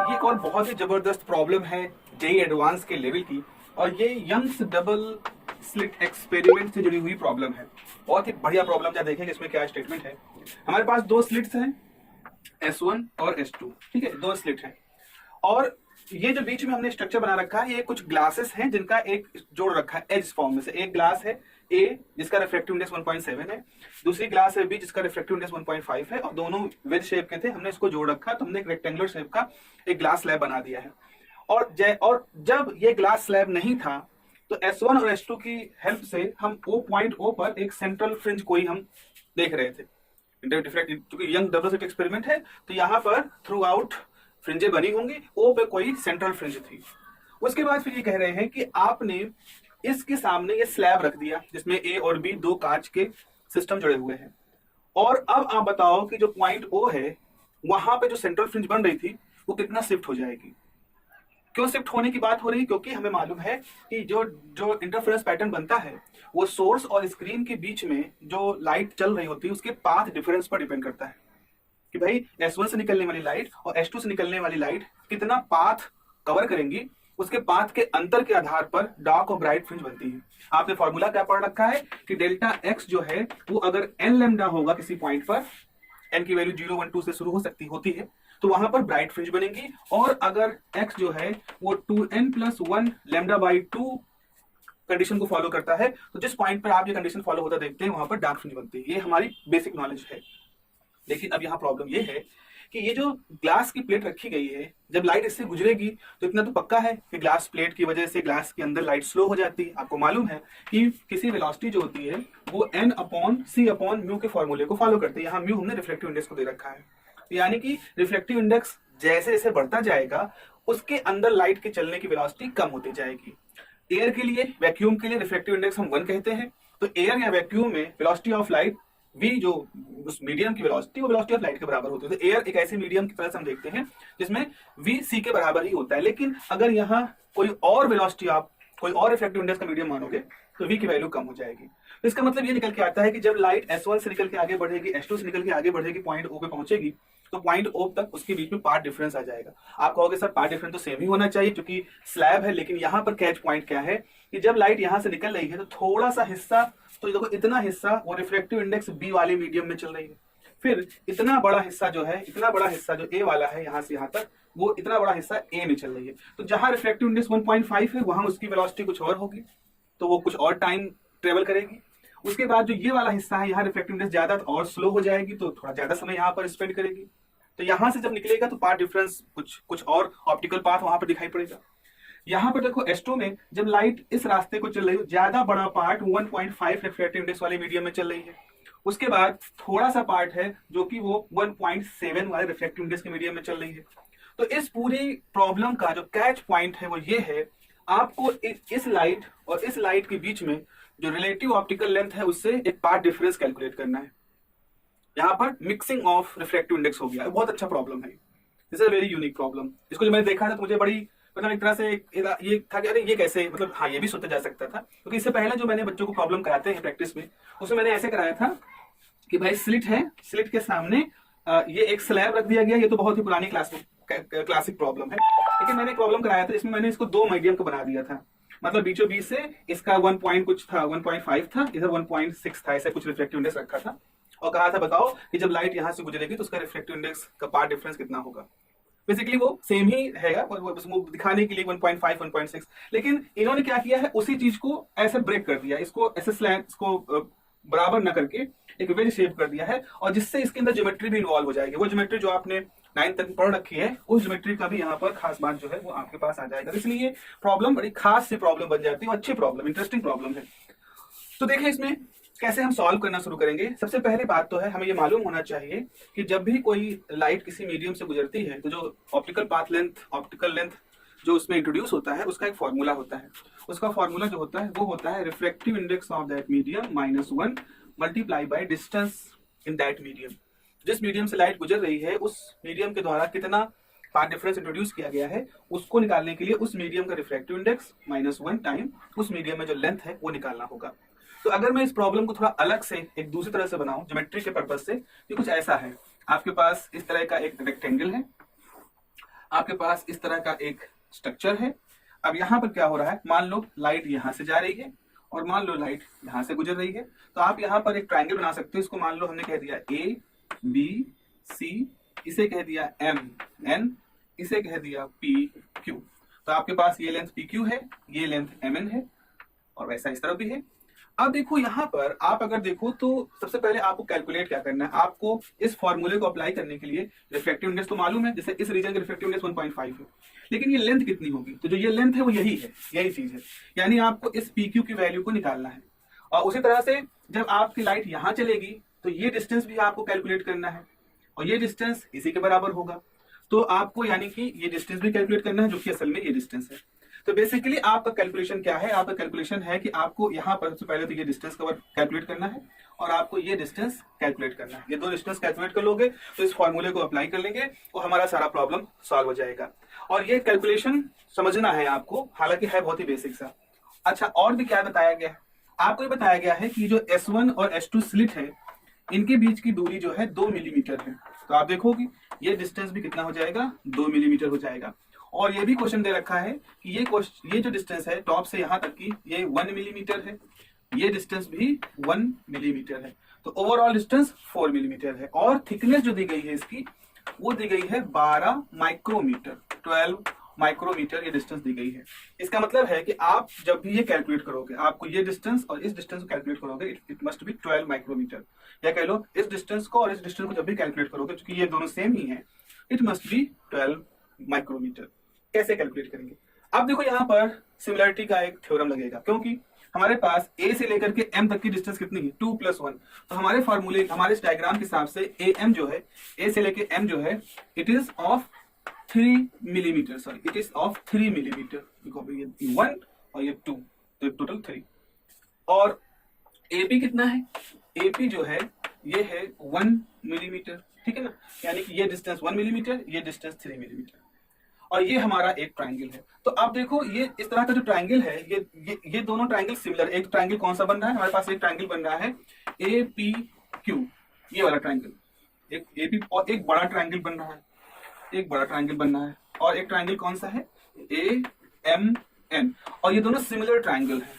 ये एक और बहुत ही जबरदस्त प्रॉब्लम है जेईई एडवांस के लेवल की, और ये यंग्स डबल स्लिट एक्सपेरिमेंट से जुड़ी हुई प्रॉब्लम है। बहुत ही बढ़िया प्रॉब्लम है, देखेंगे इसमें क्या स्टेटमेंट है। हमारे पास दो स्लिट्स हैं, S1 और S2, ठीक है, दो स्लिट हैं। और ये जो बीच में हमने स्ट्रक्चर बना रखा है, ये कुछ ग्लासेस हैं जिनका एक जोड़ रखा है एज फॉर्म में से। एक ग्लास है A जिसका रिफ्रैक्टिव इंडेक्स 1.7 है, दूसरी ग्लास है B जिसका रिफ्रैक्टिव इंडेक्स 1.5 है, और दोनों वेज शेप के थे। हमने इसको जोड़ रखा, तो हमने एक रेक्टेंगुलर शेप का एक ग्लास स्लैब बना दिया है। और जब ये ग्लास स्लैब नहीं था, तो S1 और S2 की हेल्प से हम O पर एक सेंट्रल फ्रिंज कोई हम देख रहे थे। क्योंकि यंग डबल स्लिट एक्सपेरिमेंट है, तो यहाँ पर थ्रू आउट फ्रिंजें बनी होंगी, ओ पे कोई सेंट्रल फ्रिंज थी। उसके बाद फिर ये कह रहे हैं कि आपने इसके सामने ये स्लैब रख दिया जिसमें ए और बी दो कांच के सिस्टम जुड़े हुए हैं, और अब आप बताओ कि जो पॉइंट ओ है वहां पे जो सेंट्रल फ्रिंज बन रही थी वो कितना शिफ्ट हो जाएगी। क्यों शिफ्ट होने की बात हो रही है? क्योंकि हमें मालूम है कि जो जो इंटरफेरेंस पैटर्न बनता है वो सोर्स और स्क्रीन के बीच में जो लाइट चल रही होती है उसके पाथ डिफरेंस पर डिपेंड करता है कि भाई S1 से निकलने वाली लाइट और S2 से निकलने वाली लाइट कितना पाथ कवर करेंगी। उसके पाथ के अंतर के आधार पर डार्क और ब्राइट फ्रिंज बनती है। आपने फॉर्मूला क्या पढ़ रखा है कि डेल्टा एक्स जो है वो अगर n लैम्डा होगा किसी पॉइंट पर, n की वैल्यू 0 1 2 से शुरू होती है, तो वहां पर ब्राइट फ्रिंज बनेगी। और अगर x जो है वो 2n+1 λ/2 कंडीशन को फॉलो करता है, तो जिस पॉइंट पर आप ये कंडीशन फॉलो होता देखते हैं वहां पर डार्क फ्रिंज बनती है। ये हमारी बेसिक नॉलेज है। लेकिन अब यहाँ प्रॉब्लम ये है कि ये जो ग्लास की प्लेट रखी गई है, जब लाइट इससे गुजरेगी तो इतना तो पक्का है कि ग्लास प्लेट की वजह से ग्लास के अंदर लाइट स्लो हो जाती है। आपको मालूम है कि किसी वेलोसिटी जो होती है वो n/c/μ के फॉर्मूले को फॉलो करती है। यहाँ म्यू हमने रिफ्लेक्टिव इंडेक्स को दे रखा है, यानी कि रिफ्लेक्टिव इंडेक्स जैसे जैसे बढ़ता जाएगा उसके अंदर लाइट के चलने की वेलोसिटी कम होती जाएगी। एयर के लिए, वैक्यूम के लिए रिफ्लेक्टिव इंडेक्स हम 1 कहते हैं। तो एयर या वैक्यूम में वेलोसिटी ऑफ लाइट v जो उस मीडियम की वेलोसिटी वो वेलोसिटी ऑफ लाइट के बराबर होती है। तो एयर एक ऐसे मीडियम की तरह से हम देखते हैं जिसमें v c के बराबर ही होता है। लेकिन अगर यहाँ कोई और वेलोसिटी, आप कोई और रिफ्लेक्टिव इंडेक्स का मीडियम मानोगे तो v की वैल्यू कम हो जाएगी। तो इसका मतलब ये निकल के आता है कि जब लाइट S1 से निकल के आगे बढ़ेगी, S2 से निकल के आगे बढ़ेगी, पॉइंट O पे पहुंचेगी, तो पॉइंट O तक उसके बीच में पार्ट डिफरेंस आ जाएगा। आप कहोगे सर पार्ट डिफरेंस तो सेम ही होना चाहिए क्योंकि स्लैब है, लेकिन यहाँ पर कैच पॉइंट क्या है कि जब लाइट यहाँ से निकल रही है तो थोड़ा सा हिस्सा, तो देखो इतना हिस्सा वो रिफ्लेक्टिव इंडेक्स B वाले मीडियम में चल रही है, फिर इतना बड़ा हिस्सा जो है, इतना बड़ा हिस्सा जो A वाला है यहाँ से यहाँ तक, वो इतना बड़ा हिस्सा A में चल रही है। तो जहां रिफ्लेक्टिव इंडेक्स 1.5 है वहां उसकी वेलोसिटी कुछ और होगी, तो वो कुछ और टाइम ट्रेवल करेगी। उसके बाद जो ये वाला हिस्सा है यहाँ रिफ्लेक्टिव इंडेक्स ज्यादा और स्लो हो जाएगी, तो थोड़ा ज्यादा समय यहाँ पर स्पेंड करेगी। तो यहाँ से जब निकलेगा तो पाथ डिफरेंस कुछ और ऑप्टिकल पाथ वहां पर दिखाई पड़ेगा। यहाँ पर देखो S2 में जब लाइट इस रास्ते को चल रही है, ज्यादा बड़ा पार्ट 1.5 रिफ्लेक्टिव इंडेक्स वाले मीडियम में चल रही है। उसके बाद थोड़ा सा पार्ट है जो कि वो 1.7 वाले रिफ्लेक्टिव इंडेक्स के मीडियम में चल रही है। तो इस पूरी प्रॉब्लम का जो कैच पॉइंट है वो ये है, आपको इस लाइट और इस लाइट के बीच में जो रिलेटिव ऑप्टिकल लेंथ है उससे एक पार्ट डिफरेंस कैलकुलेट करना है। यहाँ पर मिक्सिंग ऑफ रिफ्लेक्टिव इंडेक्स हो गया। बहुत अच्छा प्रॉब्लम है, this is very unique problem. इसको जब मैंने देखा था तो मुझे बड़ी मतलब एक तरह से ये था कि अरे ये कैसे, मतलब हाँ ये भी सोचा जा सकता था। क्योंकि इससे पहले जो मैंने बच्चों को प्रॉब्लम कराते हैं प्रैक्टिस में, उसमें मैंने ऐसे कराया था कि भाई स्लिट है, स्लिट के सामने ये एक स्लैब रख दिया गया। ये तो बहुत ही पुरानी क्लासिक प्रॉब्लम है, लेकिन मैंने एक प्रॉब्लम कराया था इसमें मैंने इसको दो मीडियम को बना दिया था। मतलब बीचों बीच से इसका 1 पॉइंट कुछ था, 1.5 था, इधर 1.6 था, ऐसा कुछ रिफ्लेक्टिव इंडेक्स रखा था। और कहा था बताओ कि जब लाइट यहाँ से गुजरेगी तो उसका रिफ्लेक्टिव इंडेक्स का पार्ट डिफरेंस कितना होगा। बेसिकली वो सेम ही हैगा, वो दिखाने के लिए 1.5 1.6। लेकिन इन्होंने क्या किया है, उसी चीज को ऐसे ब्रेक कर दिया, इसको ऐसे स्लैब, इसको बराबर न करके एक वेज शेप कर दिया है, और जिससे इसके अंदर ज्योमेट्री भी इन्वॉल्व हो जाएगी। वो ज्योमेट्री जो आपने 9th तक पढ़ रखी है उस ज्योमेट्री का भी यहाँ पर खास बात जो है वो आपके पास आ जाएगा। इसलिए प्रॉब्लम बड़ी खास सी प्रॉब्लम बन जाती है, अच्छी प्रॉब्लम, इंटरेस्टिंग प्रॉब्लम है। तो देखें इसमें कैसे हम सॉल्व करना शुरू करेंगे। सबसे पहले बात तो है हमें ये मालूम होना चाहिए कि जब भी कोई लाइट किसी मीडियम से गुजरती है तो जो optical path length, optical length जो उसमें इंट्रोड्यूस होता है उसका एक फॉर्मूला होता है। उसका फॉर्मूला जो होता है वो होता है refractive index of that medium -1 multiply by distance in that medium. जिस मीडियम से लाइट गुजर रही है उस मीडियम के द्वारा कितना पाथ डिफरेंस इंट्रोड्यूस किया गया है उसको निकालने के लिए उस मीडियम का रिफ्रैक्टिव इंडेक्स -1 टाइम उस मीडियम में जो लेंथ है वो निकालना होगा। तो अगर मैं इस प्रॉब्लम को थोड़ा अलग से एक दूसरी तरह से बनाऊं ज्योमेट्री के पर्पज से, तो कुछ ऐसा है, आपके पास इस तरह का एक रेक्टेंगल है आपके पास इस तरह का एक स्ट्रक्चर है। अब यहाँ पर क्या हो रहा है, मान लो लाइट यहाँ से जा रही है और मान लो लाइट यहाँ से गुजर रही है, तो आप यहाँ पर एक ट्राइंगल बना सकते हो। इसको मान लो हमने कह दिया ए बी सी, इसे कह दिया एम एन, इसे कह दिया पी क्यू। तो आपके पास ये लेंथ पी क्यू है, ये लेंथ एम एन है, और वैसा इस तरफ भी है। अब देखो यहाँ पर आप अगर देखो तो सबसे पहले आपको कैलकुलेट क्या करना है, आपको इस फॉर्मूले को अप्लाई करने के लिए रिफ्रैक्टिव इंडेक्स तो मालूम है, जैसे इस रीजन का रिफ्रैक्टिव इंडेक्स 1.5 है, लेकिन ये लेंथ कितनी होगी, तो जो ये लेंथ है वो यही है, यही चीज है, यानी आपको इस पी क्यू की वैल्यू को निकालना है। और उसी तरह से जब आपकी लाइट यहाँ चलेगी तो ये डिस्टेंस भी आपको कैलकुलेट करना है, और ये डिस्टेंस इसी के बराबर होगा। तो आपको यानी कि ये डिस्टेंस भी कैलकुलेट करना है, जो कि असल में ये डिस्टेंस है। तो बेसिकली आपका कैलकुलेशन क्या है, आपका कैलकुलेशन है कि आपको यहाँ पर सबसे पहले तो ये डिस्टेंस कवर कैलकुलेट करना है, और आपको ये डिस्टेंस कैलकुलेट करना है। ये दो डिस्टेंस कैलकुलेट कर लोगे तो इस फॉर्मूले को अप्लाई कर लेंगे और हमारा सारा प्रॉब्लम सॉल्व हो जाएगा। और ये कैलकुलेशन समझना है आपको, हालांकि है बहुत ही बेसिक सा। अच्छा, और भी क्या बताया गया है, आपको ये बताया गया है कि जो S1 और S2 स्लिट है, इनके बीच की दूरी जो है 2 मिलीमीटर है। तो आप देखोगे ये डिस्टेंस भी कितना हो जाएगा, 2 मिलीमीटर हो जाएगा। और ये भी क्वेश्चन दे रखा है कि ये जो डिस्टेंस है टॉप से यहाँ तक की, ये 1 मिलीमीटर है, ये डिस्टेंस भी 1 मिलीमीटर है। तो ओवरऑल डिस्टेंस 4 मिलीमीटर है, और थिकनेस जो दी गई है इसकी, वो दी गई है 12 माइक्रोमीटर, 12 माइक्रोमीटर ये डिस्टेंस दी गई है। इसका मतलब है कि आप जब भी ये कैलकुलेट करोगे, आपको ये डिस्टेंस और इस डिस्टेंस को कैलकुलेट करोगे, इट मस्ट बी 12 माइक्रोमीटर, या कह लो इस डिस्टेंस को और इस डिस्टेंस को जब भी कैलकुलेट करोगे, क्योंकि ये दोनों सेम ही है, इट मस्ट बी 12 माइक्रोमीटर। कैसे कैलकुलेट करेंगे, अब देखो यहाँ पर सिमिलरिटी का एक थ्योरम लगेगा, क्योंकि हमारे पास ए से लेकर के एम तक की डिस्टेंस कितनी है, 2 + 1। तो हमारे फॉर्मूले, हमारे इस डायग्राम के हिसाब से ए एम जो है, ए से लेकर एम जो है, it is of 3 millimetre, sorry it is of 3 millimetre, ये 1 और ये 2, तो टोटल 3। और एपी कितना है, एपी जो है ये है 1 मिलीमीटर, ठीक है ना, यानी कि ये डिस्टेंस 1 मिलीमीटर, ये डिस्टेंस 3 मिलीमीटर, और ये हमारा एक ट्राइंगल है। तो आप देखो ये इस तरह का जो ट्राइंगल है, ये दोनों ट्राइंगल सिमिलर। एक ट्राइंगल कौन सा बन रहा है, हमारे पास एक ट्राइंगल बन रहा है ए पी क्यू, ये वाला ट्राइंगल, एक एपी, और एक बड़ा ट्राइंगल बन रहा है, एक बड़ा ट्राइंगल बन रहा है, और एक ट्राइंगल कौन सा है, ए एम एन, और ये दोनों सिमिलर ट्राइंगल है।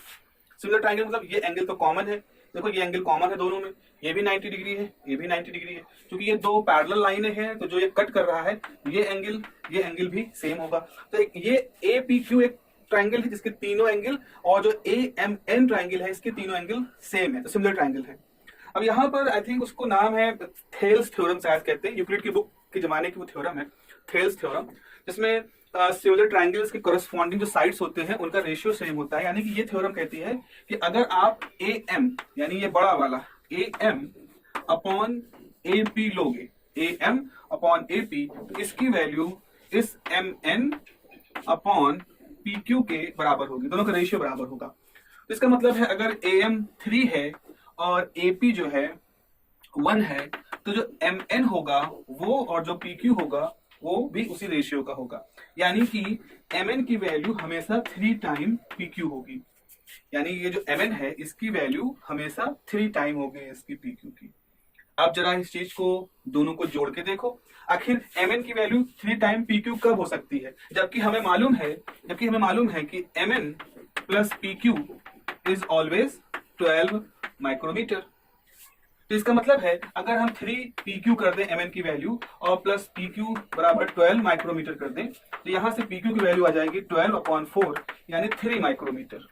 सिमिलर ट्राइंगल मतलब ये एंगल तो कॉमन है, देखो ये एंगल कॉमन है दोनों में, ये भी 90 डिग्री है, ये भी 90 डिग्री है, क्योंकि ये दो पैरेलल लाइनें हैं, तो जो ये कट कर रहा है ये एंगल भी सेम होगा। तो ये ए पी क्यू एक ट्राइंगल है जिसके तीनों एंगल, और जो ए एम एन ट्राइंगल है इसके तीनों एंगल सेम है, तो सिमिलर ट्राइंगल है। अब यहाँ पर आई थिंक उसको नाम है थेल्स थ्योरम शायद कहते हैं, यूक्लिड की बुक के जमाने की वो थ्योरम है, थेल्स थ्योरम, जिसमें सिमिलर ट्राइंगल्स के करस्पॉन्डिंग जो साइड्स होते हैं उनका रेशियो सेम होता है। यानी कि ये थ्योरम कहती है कि अगर आप ए एम, यानी ये बड़ा वाला A M upon A P लोगे, A M upon A P, तो इसकी वैल्यू इस M N upon P Q के बराबर होगी, दोनों का रेशियो बराबर होगा। तो इसका मतलब है अगर ए एम 3 है और ए पी जो है 1 है, तो जो एम एन होगा वो और जो पी क्यू होगा वो भी उसी रेशियो का होगा। यानी कि mn की वैल्यू हमेशा 3 टाइम pq होगी, यानी ये जो mn है इसकी वैल्यू हमेशा 3 टाइम होगी इसकी pq की। अब जरा इस चीज को दोनों को जोड़ के देखो, आखिर mn की वैल्यू 3 टाइम pq कब हो सकती है, जबकि हमें मालूम है कि mn plus pq is always 12 micrometre. तो इसका मतलब है अगर हम 3 pq कर दें mn की वैल्यू और प्लस pq बराबर 12 माइक्रोमीटर कर दें, तो यहां से pq की वैल्यू आ जाएगी 12/4 यानी 3 माइक्रोमीटर।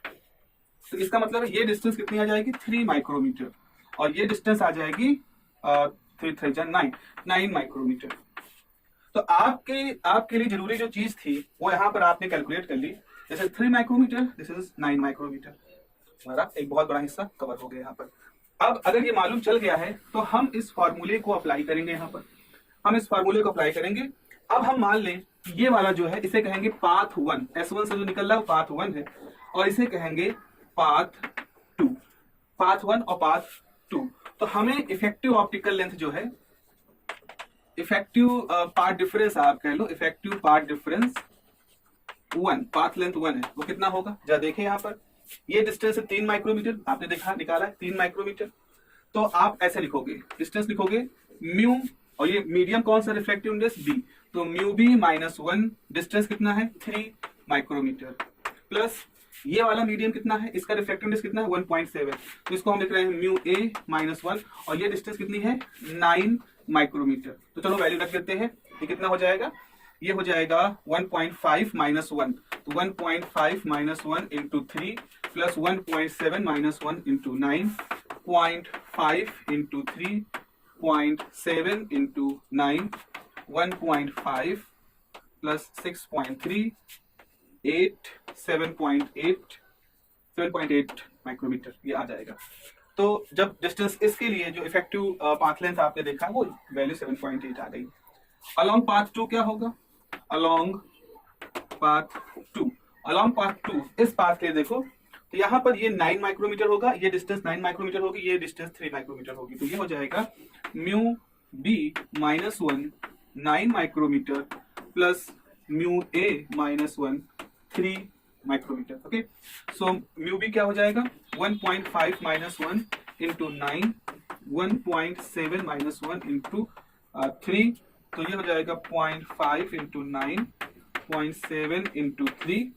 तो इसका मतलब है ये डिस्टेंस कितनी आ जाएगी, 3 माइक्रोमीटर, और ये डिस्टेंस आ जाएगी 9 माइक्रोमीटर। तो आपके लिए जरूरी जो चीज थी वो यहाँ पर आपने कैलकुलेट कर ली, this is 3 micrometre, this is 9 micrometre, हमारा एक बहुत बड़ा हिस्सा कवर हो गया यहाँ पर। अब अगर ये मालूम चल गया है तो हम इस फॉर्मूले को अप्लाई करेंगे, यहाँ पर हम इस फॉर्मूले को अप्लाई करेंगे। अब हम मान लें ये वाला जो है इसे कहेंगे पाथ 1, S1 से जो निकल रहा है वो पाथ 1 है, और इसे कहेंगे पाथ 2, पाथ 1 और पाथ 2। तो हमें इफेक्टिव ऑप्टिकल लेंथ जो है, इफेक्टिव पाथ डिफरेंस आप कह लो, effective path difference 1, path length 1 है, वो कितना होगा जरा देखें। यहाँ पर ये डिस्टेंस है 3 माइक्रोमीटर, आपने देखा निकाला है 3 माइक्रोमीटर। तो आप ऐसे लिखोगे, डिस्टेंस लिखोगे म्यू, और ये मीडियम कौन सा रिफ्लेक्टिव इंडेक्स बी, तो म्यू बी -1 डिस्टेंस कितना है 3 माइक्रोमीटर, प्लस ये वाला मीडियम कितना है, इसका रिफ्रैक्टिव इंडेक्स कितना है 1.7, तो इसको हम लिख रहे हैं म्यू ए -1 और ये डिस्टेंस कितनी है 9 माइक्रोमीटर। तो चलो वैल्यू रख देते हैं, ये कितना हो जाएगा, ये हो जाएगा 1.5 -1, तो 1.5 -1 into 3 plus 1.7 -1 into 9, 0.5 into 3, 0.7 into 9, 1.5 plus 6.3, 8, 7.8 micrometre ये आ जाएगा। तो जब डिस्टेंस इसके लिए जो इफेक्टिव पाथ लेंथ आपने देखा वो वैल्यू 7.8 आ गई। अलोंग पाथ 2 क्या होगा, अलोंग पाथ 2 इस पाथ के लिए देखो, तो यहाँ पर ये 9 माइक्रोमीटर होगा, ये डिस्टेंस 9 माइक्रोमीटर होगी, ये डिस्टेंस 3 माइक्रोमीटर होगी, तो ये हो जाएगा mu B -1 9 micrometre plus mu A -1 3 micrometre. Okay, so mu B क्या हो जाएगा 1.5 -1 इंटू 9, 1.7 -1 इंटू 3, तो ये हो जाएगा 0.5 इंटू 9, 0.7 इंटू 3,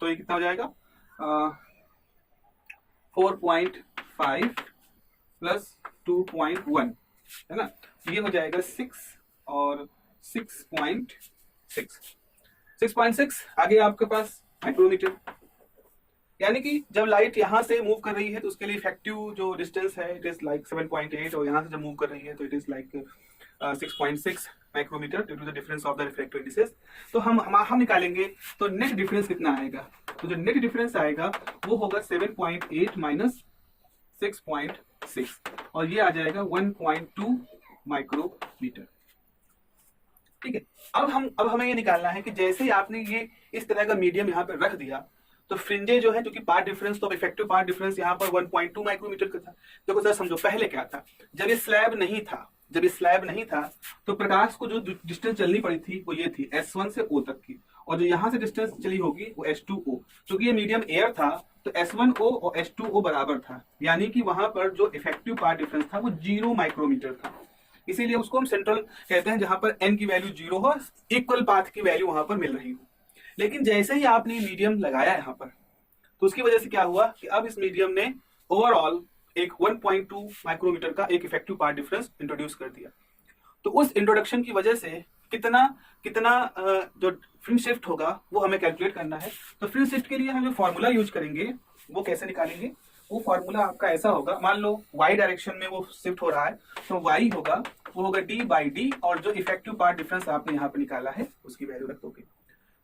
तो ये कितना हो जाएगा 4.5 प्लस 2.1 है ना, ये हो जाएगा 6 और 6.6 आगे आपके पास माइक्रोमीटर। यानी कि जब लाइट यहां से मूव कर रही है तो उसके लिए इफेक्टिव जो डिस्टेंस है इट इज लाइक 7.8 और यहां से जब मूव कर रही है तो it is like 6.6 micrometre due to the difference of the refractive indices. तो हम निकालेंगे तो नेट डिफरेंस कितना आएगा, तो जो नेट डिफरेंस आएगा वो होगा 7.8 माइनस 6.6 और ये आ जाएगा 1.2 माइक्रोमीटर। ठीक है, अब हमें ये निकालना है कि जैसे ही आपने ये इस तरह का मीडियम यहाँ पे रख दिया तो फ्रिंजे जो है, क्योंकि पार्ट डिफरेंस तो इफेक्टिव पार्ट डिफरेंस यहाँ पर 1.2 माइक्रोमीटर का था। देखो सर समझो पहले क्या था, जब ये स्लैब नहीं था तो प्रकाश को जो डिस्टेंस चलनी पड़ी थी वो ये थी S1 से O तक की, और जो यहाँ से डिस्टेंस चली होगी वो H2O। क्योंकि ये मीडियम एयर था तो S1O और H2O बराबर था, यानी कि वहां पर जो इफेक्टिव पार्ट डिफरेंस था वो 0 माइक्रोमीटर था। इसीलिए उसको हम सेंट्रल कहते हैं, जहां पर n की वैल्यू 0 हो, इक्वल पाथ की वैल्यू वहां पर मिल रही हो। लेकिन जैसे ही आपने मीडियम लगाया यहाँ पर तो उसकी वजह से क्या हुआ कि अब इस मीडियम ने ओवरऑल एक 1.2 माइक्रोमीटर का एक इफेक्टिव पार्ट डिफरेंस इंट्रोड्यूस कर दिया। तो उस इंट्रोडक्शन की वजह से कितना जो फ्रिंज शिफ्ट होगा वो हमें कैलकुलेट करना है। तो फ्रिंज शिफ्ट के लिए हम जो फॉर्मूला यूज करेंगे वो कैसे निकालेंगे, वो फॉर्मूला आपका ऐसा होगा, मान लो y डायरेक्शन में वो शिफ्ट हो रहा है तो y होगा वो होगा d/d और जो इफेक्टिव पार्ट डिफरेंस आपने यहाँ पे निकाला है उसकी वैल्यू रख दोगे।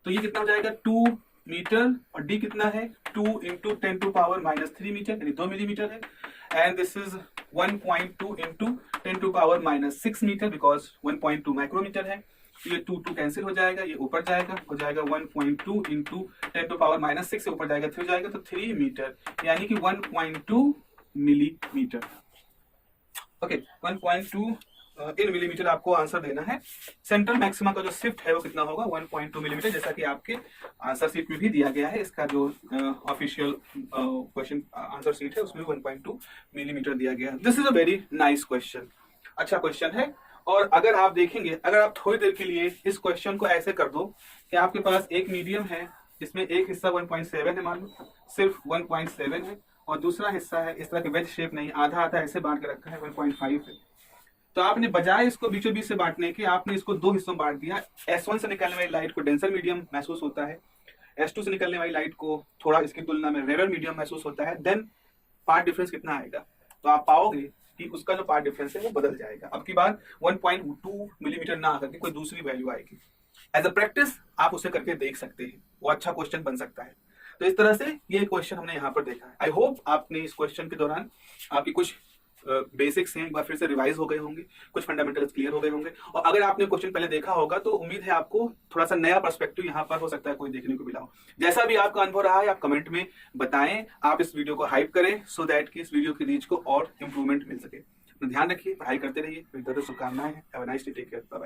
तो ये कितना हो जाएगा 2 मीटर और d कितना है 2 इंटू 10⁻³ मीटर यानी 2 मिलीमीटर है, and this is 1.2 into 10⁻⁶ metre because 1.2 micrometre है। तो ये 2 कैंसिल हो जाएगा, ये ऊपर जाएगा, हो जाएगा 1.2 इंटू 10⁻⁶ से ऊपर जाएगा 3 हो जाएगा, तो 3 मीटर यानी कि 1.2 मिलीमीटर। ओके, 1.2 इन मिलीमीटर आपको आंसर देना है। सेंट्रल मैक्सिमा का जो शिफ्ट है वो कितना होगा 1.2 मिलीमीटर, जैसा कि आपके आंसर शीट में भी दिया गया है। इसका जो ऑफिशियल क्वेश्चन आंसर शीट है उसमें 1.2 मिलीमीटर दिया गया है। This is a very nice question, अच्छा क्वेश्चन है। और अगर आप देखेंगे, अगर आप थोड़ी देर के लिए इस क्वेश्चन को ऐसे कर दो कि आपके पास एक मीडियम है जिसमें एक हिस्सा 1.7 है, मान लो सिर्फ 1.7 है, और दूसरा हिस्सा है इस तरह के वेज शेप नहीं, आधा आधा ऐसे बांट के रखा है 1.5 है। तो आपने बजाय इसको बीचों बीच से बांटने के आपने इसको दो हिस्सों में बांट दिया। S1 से निकलने वाली लाइट को डेंसर मीडियम महसूस होता है, S2 से निकलने वाली लाइट को थोड़ा इसकी तुलना में रेयर मीडियम महसूस होता है। देन पार्ट डिफरेंस कितना आएगा, तो आप पाओगे कि उसका जो पार्ट डिफरेंस है वो बदल जाएगा। अब की बार 1.2 मिलीमीटर ना आकर के कोई दूसरी वैल्यू आएगी। एज अ प्रैक्टिस आप उसे करके देख सकते हैं, वो अच्छा क्वेश्चन बन सकता है। तो इस तरह से ये क्वेश्चन हमने यहाँ पर देखा है। आई होप आपने इस क्वेश्चन के दौरान आपकी कुछ बेसिक्स हैं एक बार फिर से रिवाइज हो गए होंगे, कुछ फंडामेंटल्स क्लियर हो गए होंगे। और अगर आपने क्वेश्चन पहले देखा होगा तो उम्मीद है आपको थोड़ा सा नया पर्सपेक्टिव यहाँ पर हो सकता है कोई देखने को मिला हो। जैसा भी आपका अनुभव रहा है आप कमेंट में बताएं, आप इस वीडियो को हाइप करें सो दैट कि इस वीडियो की रीच को और इंप्रूवमेंट मिल सके। ध्यान रखिए, पढ़ाई करते रहिए, शुभकामनाएं हैं। Have a nice day, take care, bye bye.